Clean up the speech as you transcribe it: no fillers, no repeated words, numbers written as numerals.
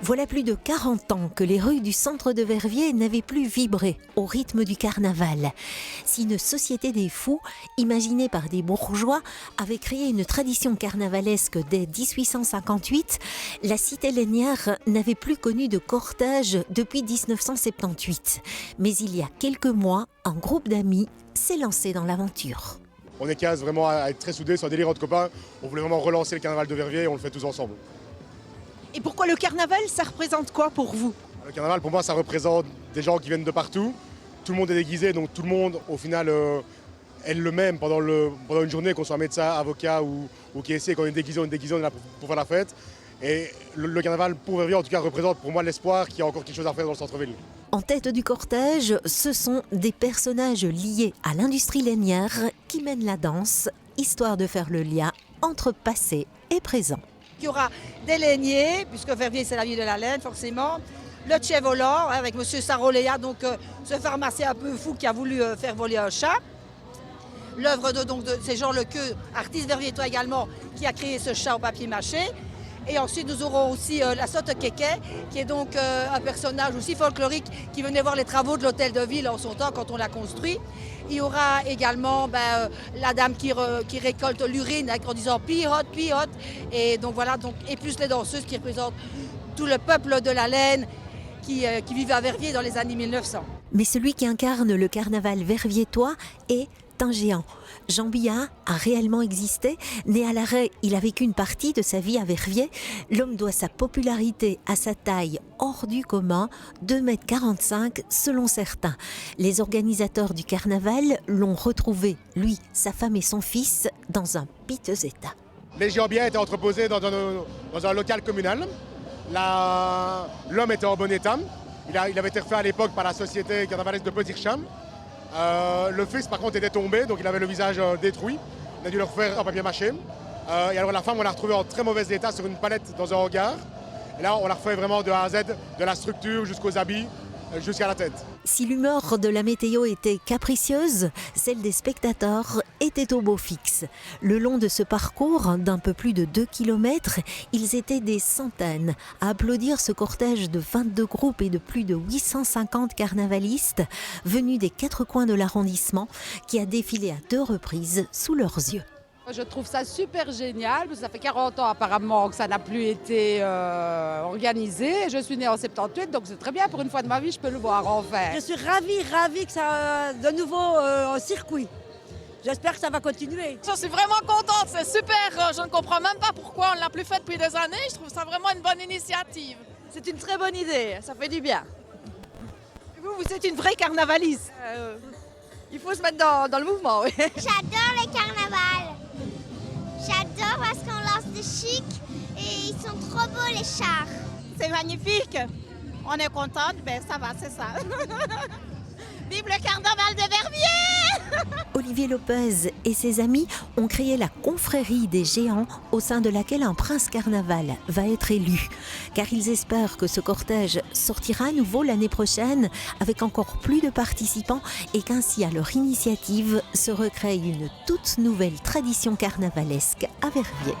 Voilà plus de 40 ans que les rues du centre de Verviers n'avaient plus vibré au rythme du carnaval. Si une société des fous, imaginée par des bourgeois, avait créé une tradition carnavalesque dès 1858, la cité lénière n'avait plus connu de cortège depuis 1978. Mais il y a quelques mois, un groupe d'amis s'est lancé dans l'aventure. On est 15 vraiment à être très soudés, c'est un délire entre copains. On voulait vraiment relancer le carnaval de Verviers et on le fait tous ensemble. Et pourquoi le carnaval, ça représente quoi pour vous? Le carnaval, pour moi, ça représente des gens qui viennent de partout. Tout le monde est déguisé, donc tout le monde, au final, est le même pendant une journée, qu'on soit médecin, avocat ou caissier. Quand on est déguisé, on est là pour faire la fête. Et le carnaval, pour Verviers, en tout cas, représente pour moi l'espoir qu'il y a encore quelque chose à faire dans le centre-ville. En tête du cortège, ce sont des personnages liés à l'industrie lainière qui mènent la danse, histoire de faire le lien entre passé et présent. Il y aura des lainiers, puisque Verviers c'est la ville de la laine forcément, le tchè volant avec M. Saroléa, donc ce pharmacien un peu fou qui a voulu faire voler un chat. L'œuvre de c'est Jean Lequeux, artiste verviétois également, qui a créé ce chat au papier mâché. Et ensuite nous aurons aussi la Sotte Kéké, qui est donc un personnage aussi folklorique qui venait voir les travaux de l'hôtel de ville en son temps quand on l'a construit. Il y aura également la dame qui récolte l'urine en disant « pihote, pihote ». Et donc voilà, et plus les danseuses qui représentent tout le peuple de la laine qui vivait à Verviers dans les années 1900. Mais celui qui incarne le carnaval verviétois est un géant. Jean Billard a réellement existé. Né à l'Arrêt, il a vécu une partie de sa vie à Verviers. L'homme doit sa popularité à sa taille hors du commun, 2,45 m selon certains. Les organisateurs du carnaval l'ont retrouvé, lui, sa femme et son fils, dans un piteux état. Les géants billets étaient entreposés dans un local communal. L'homme était en bon état. Il avait été refait à l'époque par la société carnavalesque de Petit-Cham. Le fils par contre était tombé, donc il avait le visage détruit. On a dû le refaire en papier mâché. Et alors la femme, on l'a retrouvée en très mauvais état sur une palette dans un hangar. Et là, on l'a refait vraiment de A à Z, de la structure jusqu'aux habits, jusqu'à la tête. Si l'humeur de la météo était capricieuse, celle des spectateurs était au beau fixe. Le long de ce parcours d'un peu plus de 2 km, ils étaient des centaines à applaudir ce cortège de 22 groupes et de plus de 850 carnavalistes venus des 4 coins de l'arrondissement qui a défilé à 2 reprises sous leurs yeux. Je trouve ça super génial, parce que ça fait 40 ans apparemment que ça n'a plus été organisé. Je suis née en 78, donc c'est très bien, pour une fois de ma vie, je peux le voir enfin. Je suis ravie que ça de nouveau en circuit. J'espère que ça va continuer. Je suis vraiment contente, c'est super. Je ne comprends même pas pourquoi on ne l'a plus fait depuis des années. Je trouve ça vraiment une bonne initiative. C'est une très bonne idée, ça fait du bien. Vous êtes une vraie carnavaliste. Il faut se mettre dans le mouvement, oui. J'adore le carnaval. J'adore parce qu'on lance des chics et ils sont trop beaux les chars. C'est magnifique. On est contente, ça va, c'est ça. Vive le carnaval de Verviers! Olivier Lopez et ses amis ont créé la confrérie des géants au sein de laquelle un prince carnaval va être élu. Car ils espèrent que ce cortège sortira à nouveau l'année prochaine avec encore plus de participants et qu'ainsi à leur initiative se recrée une toute nouvelle tradition carnavalesque à Verviers.